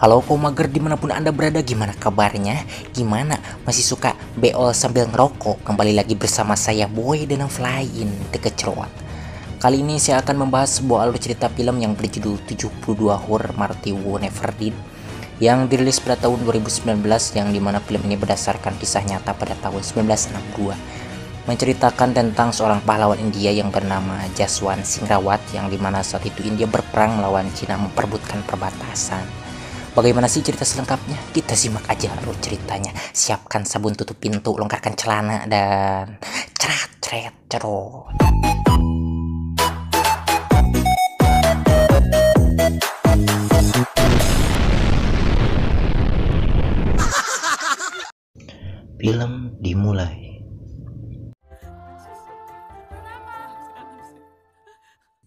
Halo komager dimanapun anda berada, gimana kabarnya? Gimana? Masih suka beol sambil ngerokok? Kembali lagi bersama saya Boy dan Flyin deket Cerot. Kali ini saya akan membahas sebuah alur cerita film yang berjudul 72 Hour Marty Who Never Did yang dirilis pada tahun 2019, yang dimana film ini berdasarkan kisah nyata pada tahun 1962, menceritakan tentang seorang pahlawan India yang bernama Jaswant Singh Rawat, yang dimana saat itu India berperang melawan Cina memperebutkan perbatasan. Bagaimana sih cerita selengkapnya? Kita simak aja alur ceritanya. Siapkan sabun tutup pintu, longgarkan celana, dan cerat cerot. Film dimulai.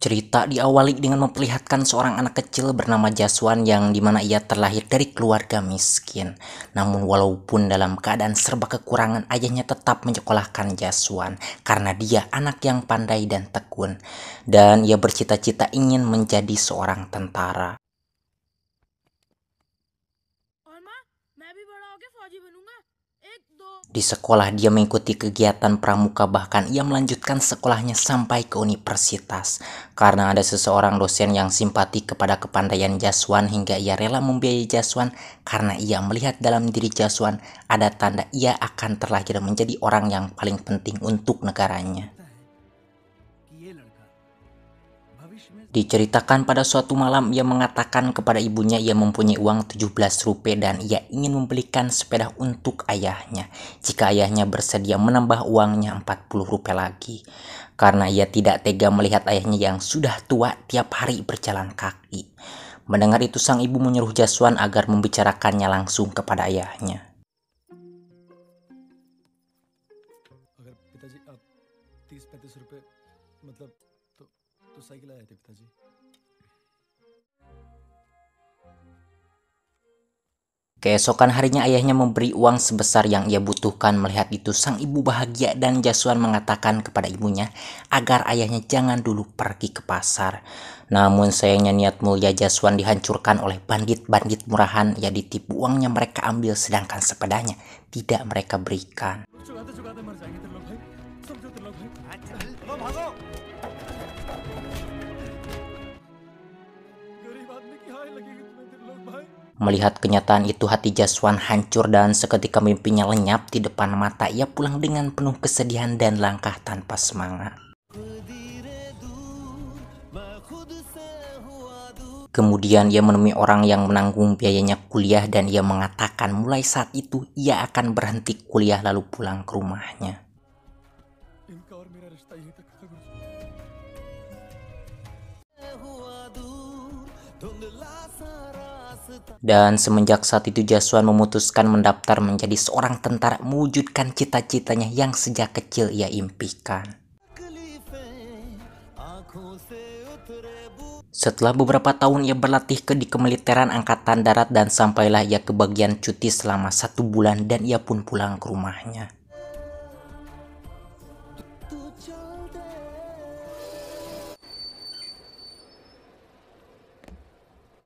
Cerita diawali dengan memperlihatkan seorang anak kecil bernama Jaswant, yang dimana ia terlahir dari keluarga miskin. Namun walaupun dalam keadaan serba kekurangan, ayahnya tetap menyekolahkan Jaswant karena dia anak yang pandai dan tekun. Dan ia bercita-cita ingin menjadi seorang tentara. Di sekolah dia mengikuti kegiatan pramuka, bahkan ia melanjutkan sekolahnya sampai ke universitas. Karena ada seseorang dosen yang simpati kepada kepandaian Jaswant hingga ia rela membiayai Jaswant, karena ia melihat dalam diri Jaswant ada tanda ia akan terlahir menjadi orang yang paling penting untuk negaranya. Diceritakan pada suatu malam ia mengatakan kepada ibunya ia mempunyai uang 17 rupiah dan ia ingin membelikan sepeda untuk ayahnya jika ayahnya bersedia menambah uangnya 40 rupiah lagi. Karena ia tidak tega melihat ayahnya yang sudah tua tiap hari berjalan kaki. Mendengar itu sang ibu menyuruh Jaswant agar membicarakannya langsung kepada ayahnya. Keesokan harinya ayahnya memberi uang sebesar yang ia butuhkan. Melihat itu sang ibu bahagia dan Jaswant mengatakan kepada ibunya agar ayahnya jangan dulu pergi ke pasar. Namun sayangnya niat mulia Jaswant dihancurkan oleh bandit-bandit murahan. Ya, ditipu uangnya mereka ambil, sedangkan sepedanya tidak mereka berikan. Melihat kenyataan itu, hati Jaswant hancur dan seketika mimpinya lenyap di depan mata. Ia pulang dengan penuh kesedihan dan langkah tanpa semangat. Kemudian ia menemui orang yang menanggung biayanya kuliah dan ia mengatakan mulai saat itu ia akan berhenti kuliah lalu pulang ke rumahnya. Dan semenjak saat itu Jaswant memutuskan mendaftar menjadi seorang tentara, mewujudkan cita-citanya yang sejak kecil ia impikan. Setelah beberapa tahun ia berlatih di kemiliteran angkatan darat dan sampailah ia ke bagian cuti selama 1 bulan dan ia pun pulang ke rumahnya.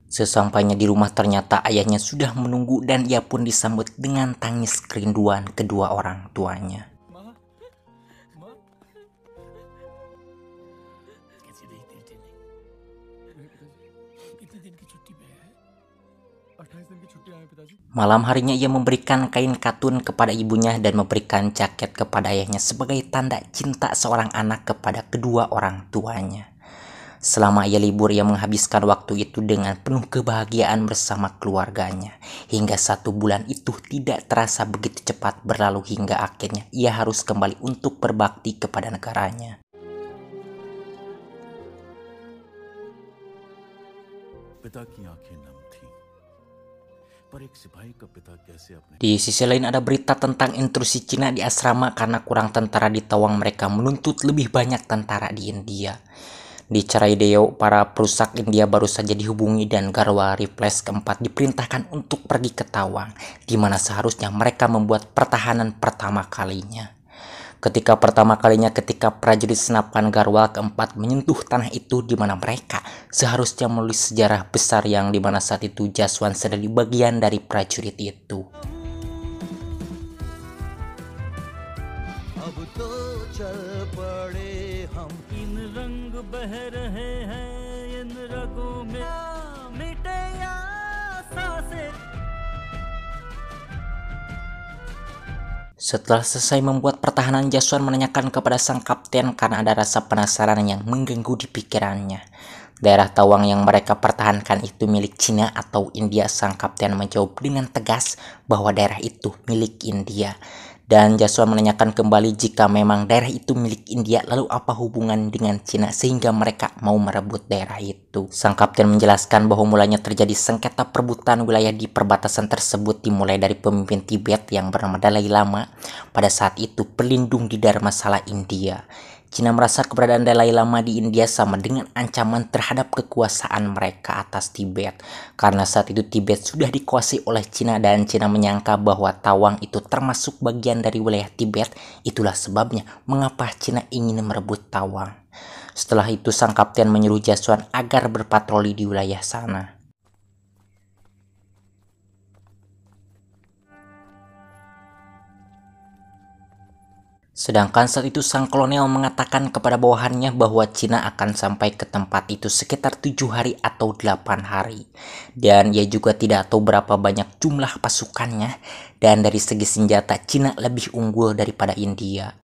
Sesampainya di rumah ternyata ayahnya sudah menunggu dan ia pun disambut dengan tangis kerinduan kedua orang tuanya. Malam harinya ia memberikan kain katun kepada ibunya dan memberikan jaket kepada ayahnya sebagai tanda cinta seorang anak kepada kedua orang tuanya. Selama ia libur, ia menghabiskan waktu itu dengan penuh kebahagiaan bersama keluarganya. Hingga 1 bulan itu tidak terasa begitu cepat berlalu hingga akhirnya ia harus kembali untuk berbakti kepada negaranya. Di sisi lain ada berita tentang intrusi Cina di asrama karena kurang tentara di Tawang. Mereka menuntut lebih banyak tentara di India. Di Charaideo, para perusak India baru saja dihubungi dan Garwa Rifles keempat diperintahkan untuk pergi ke Tawang, di mana seharusnya mereka membuat pertahanan pertama kalinya. Ketika pertama kalinya ketika prajurit senapan Garwal keempat menyentuh tanah itu, di mana mereka seharusnya menulis sejarah besar yang dimana saat itu Jaswan sedang di bagian dari prajurit itu. Setelah selesai membuat pertahanan, Jaswan menanyakan kepada sang kapten karena ada rasa penasaran yang mengganggu di pikirannya. Daerah Tawang yang mereka pertahankan itu milik Cina atau India? Sang kapten menjawab dengan tegas bahwa daerah itu milik India. Dan Jaswan menanyakan kembali jika memang daerah itu milik India, lalu apa hubungan dengan Cina sehingga mereka mau merebut daerah itu. Sang kapten menjelaskan bahwa mulanya terjadi sengketa perebutan wilayah di perbatasan tersebut dimulai dari pemimpin Tibet yang bernama Dalai Lama. Pada saat itu berlindung di Dharmasala India. Cina merasa keberadaan Dalai Lama di India sama dengan ancaman terhadap kekuasaan mereka atas Tibet. Karena saat itu Tibet sudah dikuasai oleh Cina dan Cina menyangka bahwa Tawang itu termasuk bagian dari wilayah Tibet. Itulah sebabnya mengapa Cina ingin merebut Tawang. Setelah itu sang kapten menyuruh Jaswan agar berpatroli di wilayah sana. Sedangkan saat itu sang kolonel mengatakan kepada bawahannya bahwa Cina akan sampai ke tempat itu sekitar 7 hari atau 8 hari. Dan ia juga tidak tahu berapa banyak jumlah pasukannya, dan dari segi senjata Cina lebih unggul daripada India.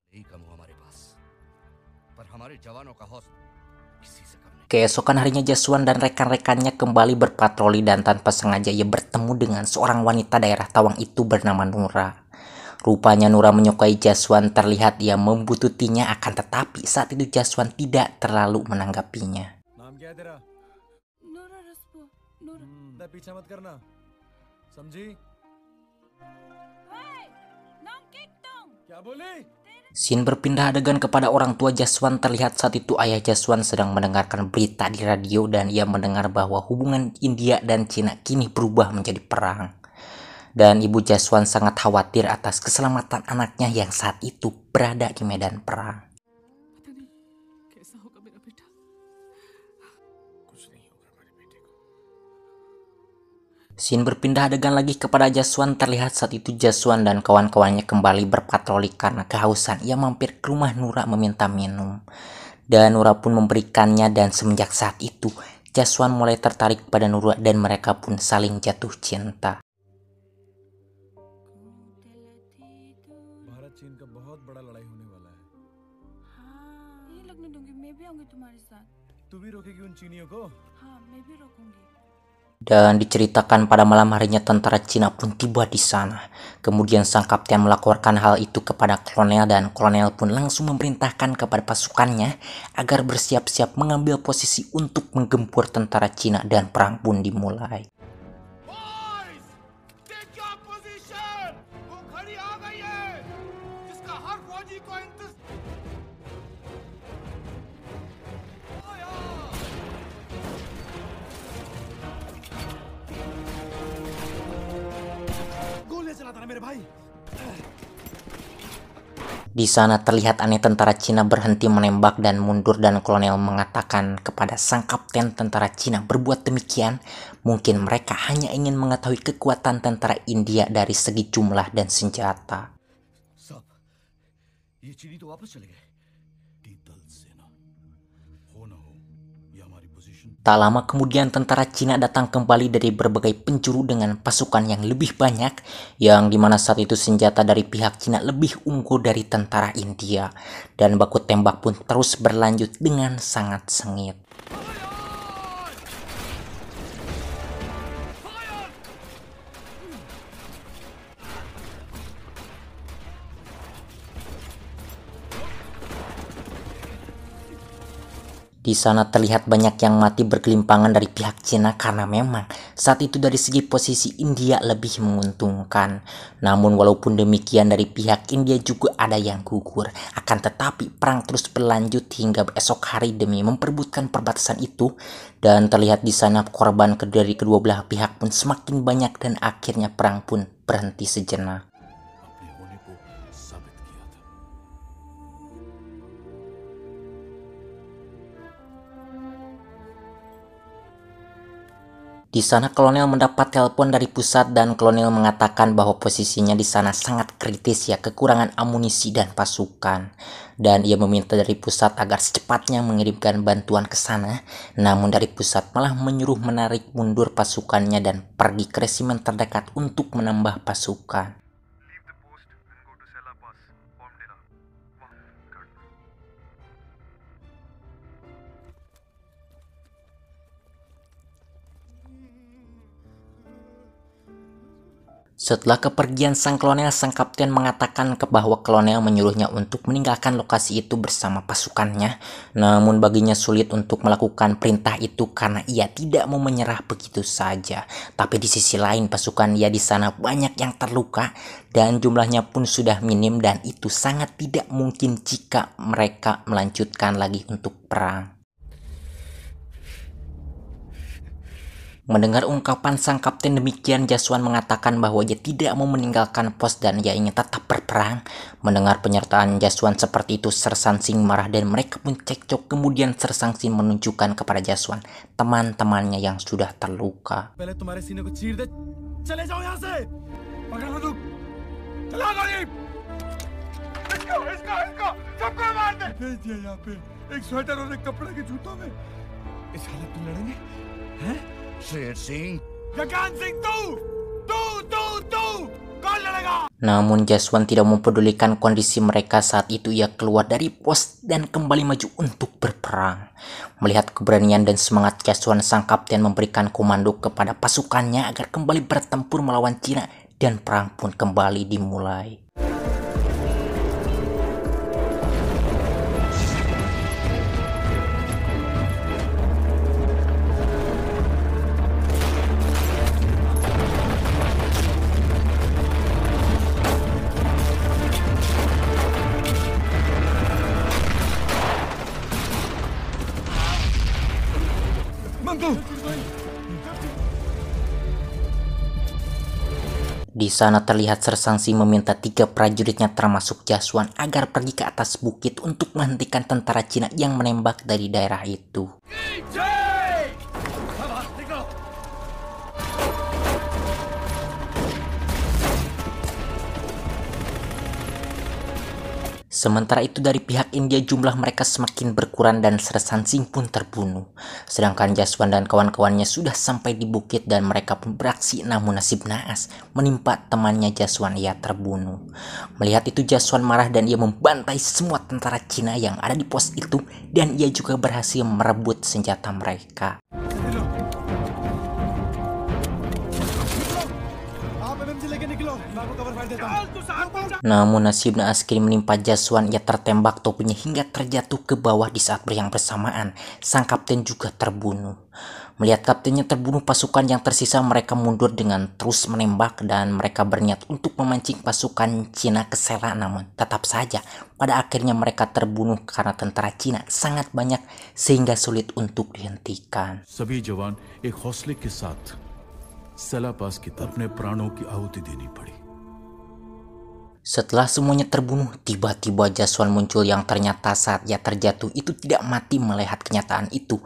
Keesokan harinya Jaswan dan rekan-rekannya kembali berpatroli dan tanpa sengaja ia bertemu dengan seorang wanita daerah Tawang itu bernama Nura. Rupanya Nura menyukai Jaswan, terlihat ia membututinya, akan tetapi saat itu Jaswan tidak terlalu menanggapinya. Scene berpindah adegan kepada orang tua Jaswan. Terlihat saat itu ayah Jaswan sedang mendengarkan berita di radio dan ia mendengar bahwa hubungan India dan Cina kini berubah menjadi perang. Dan ibu Jaswan sangat khawatir atas keselamatan anaknya yang saat itu berada di medan perang. Scene berpindah adegan lagi kepada Jaswan. Terlihat saat itu Jaswan dan kawan-kawannya kembali berpatroli karena kehausan. Ia mampir ke rumah Nura meminta minum. Dan Nura pun memberikannya, dan semenjak saat itu Jaswan mulai tertarik pada Nura dan mereka pun saling jatuh cinta. Dan diceritakan pada malam harinya tentara Cina pun tiba di sana. Kemudian sang kapten melaporkan hal itu kepada kolonel dan kolonel pun langsung memerintahkan kepada pasukannya agar bersiap-siap mengambil posisi untuk menggempur tentara Cina dan perang pun dimulai. Di sana terlihat aneh, tentara Cina berhenti menembak dan mundur, dan kolonel mengatakan kepada sang kapten tentara Cina berbuat demikian mungkin mereka hanya ingin mengetahui kekuatan tentara India dari segi jumlah dan senjata. Tak lama kemudian tentara Cina datang kembali dari berbagai penjuru dengan pasukan yang lebih banyak, yang dimana saat itu senjata dari pihak Cina lebih unggul dari tentara India, dan baku tembak pun terus berlanjut dengan sangat sengit. Di sana terlihat banyak yang mati bergelimpangan dari pihak Cina karena memang saat itu dari segi posisi India lebih menguntungkan. Namun walaupun demikian dari pihak India juga ada yang gugur. Akan tetapi perang terus berlanjut hingga esok hari demi memperebutkan perbatasan itu. Dan terlihat di sana korban dari kedua belah pihak pun semakin banyak dan akhirnya perang pun berhenti sejenak. Di sana kolonel mendapat telepon dari pusat dan kolonel mengatakan bahwa posisinya di sana sangat kritis ya, kekurangan amunisi dan pasukan. Dan ia meminta dari pusat agar secepatnya mengirimkan bantuan ke sana. Namun dari pusat malah menyuruh menarik mundur pasukannya dan pergi ke resimen terdekat untuk menambah pasukan. Setelah kepergian sang kolonel, sang kapten mengatakan bahwa kolonel menyuruhnya untuk meninggalkan lokasi itu bersama pasukannya. Namun baginya sulit untuk melakukan perintah itu karena ia tidak mau menyerah begitu saja. Tapi di sisi lain pasukan ia di sana banyak yang terluka dan jumlahnya pun sudah minim dan itu sangat tidak mungkin jika mereka melanjutkan lagi untuk perang. Mendengar ungkapan sang kapten demikian, Jaswan mengatakan bahwa ia tidak mau meninggalkan pos dan ia ingin tetap berperang. Mendengar penyertaan Jaswan seperti itu, Sersangsing marah dan mereka pun cekcok. Kemudian Sersangsing menunjukkan kepada Jaswan teman-temannya yang sudah terluka. Sher Singh Namun Jaswan tidak mempedulikan kondisi mereka. Saat itu ia keluar dari pos dan kembali maju untuk berperang. Melihat keberanian dan semangat Jaswan, sang kapten memberikan komando kepada pasukannya agar kembali bertempur melawan Cina dan perang pun kembali dimulai. Di sana terlihat Sersangsing meminta 3 prajuritnya termasuk Jaswan agar pergi ke atas bukit untuk menghentikan tentara Cina yang menembak dari daerah itu. Sementara itu dari pihak India jumlah mereka semakin berkurang dan Sersangsing pun terbunuh. Sedangkan Jaswan dan kawan-kawannya sudah sampai di bukit dan mereka pun beraksi, namun nasib naas menimpa temannya Jaswan, ia terbunuh. Melihat itu Jaswan marah dan ia membantai semua tentara Cina yang ada di pos itu dan ia juga berhasil merebut senjata mereka. Namun nasib naas kini menimpa Jaswan, ia tertembak topinya hingga terjatuh ke bawah. Di saat yang bersamaan sang kapten juga terbunuh. Melihat kaptennya terbunuh, pasukan yang tersisa mereka mundur dengan terus menembak dan mereka berniat untuk memancing pasukan Cina ke Sela. Namun tetap saja pada akhirnya mereka terbunuh karena tentara Cina sangat banyak sehingga sulit untuk dihentikan. सभी जवान एक हौसले के साथ सेला पास की तरफ अपने प्राणों की आहुति देनी पड़ी. Setelah semuanya terbunuh, tiba-tiba Jaswan muncul yang ternyata saat ia terjatuh itu tidak mati melihat kenyataan itu.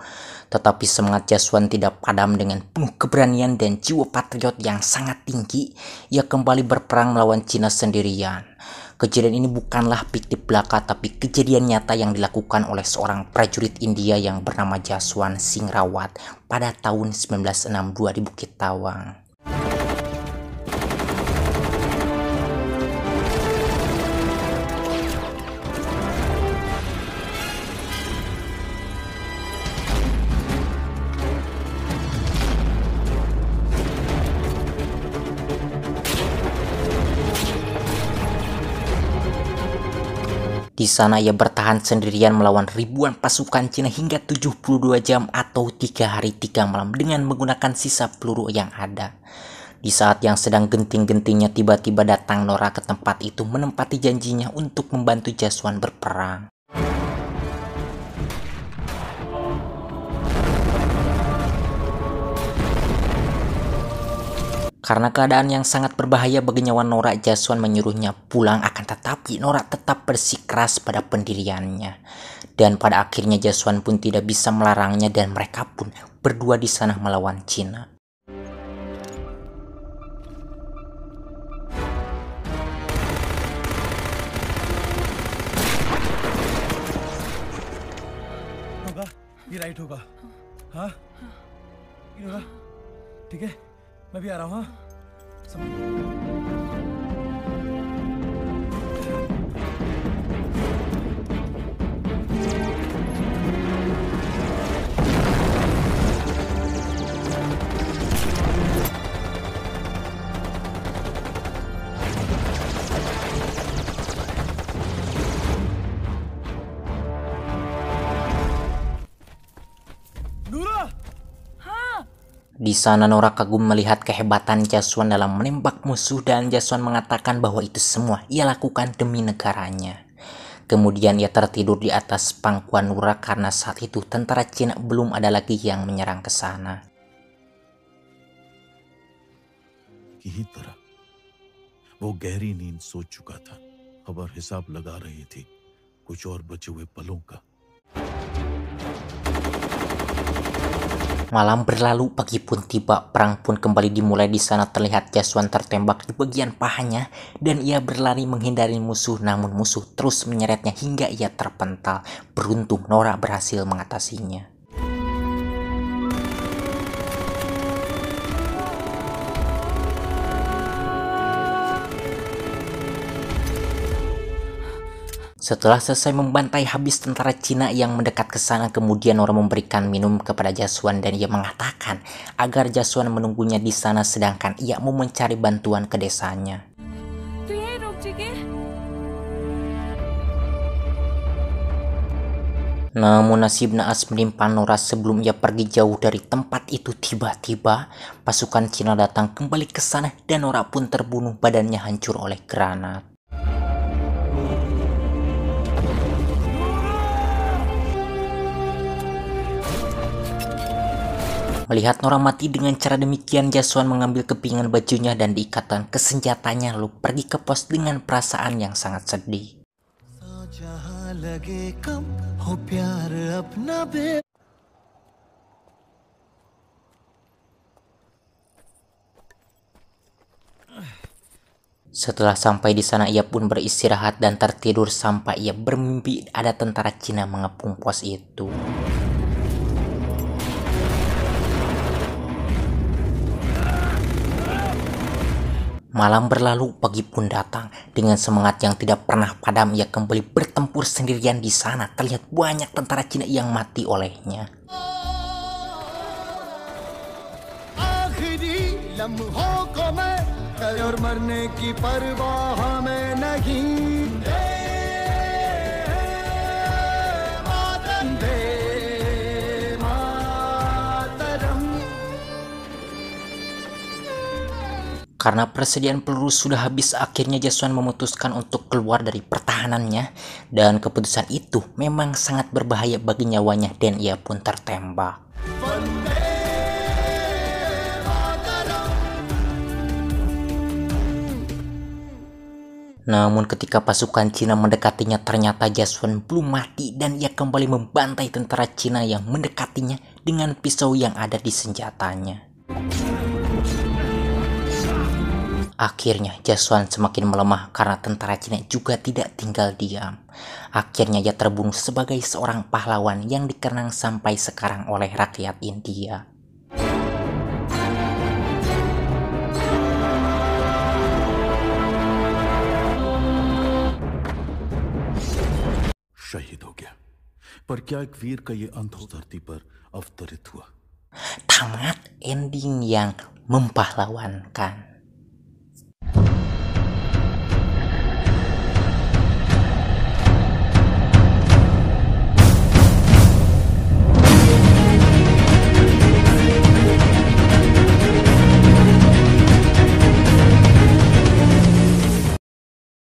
Tetapi semangat Jaswan tidak padam. Dengan penuh keberanian dan jiwa patriot yang sangat tinggi, ia kembali berperang melawan Cina sendirian. Kejadian ini bukanlah fiktif belaka, tapi kejadian nyata yang dilakukan oleh seorang prajurit India yang bernama Jaswan Singh Rawat pada tahun 1962 di Bukit Tawang. Di sana ia bertahan sendirian melawan ribuan pasukan Cina hingga 72 jam atau 3 hari 3 malam dengan menggunakan sisa peluru yang ada. Di saat yang sedang genting-gentingnya tiba-tiba datang Nora ke tempat itu menempati janjinya untuk membantu Jaswan berperang. Karena keadaan yang sangat berbahaya bagi nyawa Nora, Jaswan menyuruhnya pulang, akan tetapi Nora tetap bersikeras pada pendiriannya. Dan pada akhirnya Jaswan pun tidak bisa melarangnya dan mereka pun berdua di sana melawan Cina. ये राइट होगा। हाँ ये होगा, ठीक है मैं भी आ रहा हूँ। हाँ Di sana Nora kagum melihat kehebatan Jaswan dalam menembak musuh dan Jaswan mengatakan bahwa itu semua ia lakukan demi negaranya. Kemudian ia tertidur di atas pangkuan Nora karena saat itu tentara Cina belum ada lagi yang menyerang ke sana. की तरह वो गहरी नींद सोच चुका था। खबर हिसाब लगा रही थी कुछ और बचे हुए पलों का। Malam berlalu, pagi pun tiba, perang pun kembali dimulai. Di sana terlihat Jaswan tertembak di bagian pahanya dan ia berlari menghindari musuh, namun musuh terus menyeretnya hingga ia terpental. Beruntung Nora berhasil mengatasinya. Setelah selesai membantai habis tentara Cina yang mendekat ke sana, kemudian Nora memberikan minum kepada Jaswan dan ia mengatakan agar Jaswan menunggunya di sana sedangkan ia mau mencari bantuan ke desanya. Namun nasib naas menimpa Nora. Sebelum ia pergi jauh dari tempat itu, tiba-tiba pasukan Cina datang kembali ke sana dan Nora pun terbunuh, badannya hancur oleh granat. Melihat Nora mati dengan cara demikian, Jaswan mengambil kepingan bajunya dan diikatkan ke senjatanya lalu pergi ke pos dengan perasaan yang sangat sedih. Setelah sampai di sana, ia pun beristirahat dan tertidur sampai ia bermimpi ada tentara Cina mengepung pos itu. Malam berlalu, pagi pun datang. Dengan semangat yang tidak pernah padam, ia kembali bertempur sendirian di sana. Terlihat banyak tentara Cina yang mati olehnya. Karena persediaan peluru sudah habis, akhirnya Jaswan memutuskan untuk keluar dari pertahanannya. Dan keputusan itu memang sangat berbahaya bagi nyawanya dan ia pun tertembak. Namun ketika pasukan Cina mendekatinya, ternyata Jaswan belum mati dan ia kembali membantai tentara Cina yang mendekatinya dengan pisau yang ada di senjatanya. Akhirnya Jaswan semakin melemah karena tentara Cina juga tidak tinggal diam. Akhirnya ia terbunuh sebagai seorang pahlawan yang dikenang sampai sekarang oleh rakyat India. शहीद हो गया पर क्या एक वीर का ये अंत धरती पर अवतरित हुआ। Tamat ending yang mempahlawankan.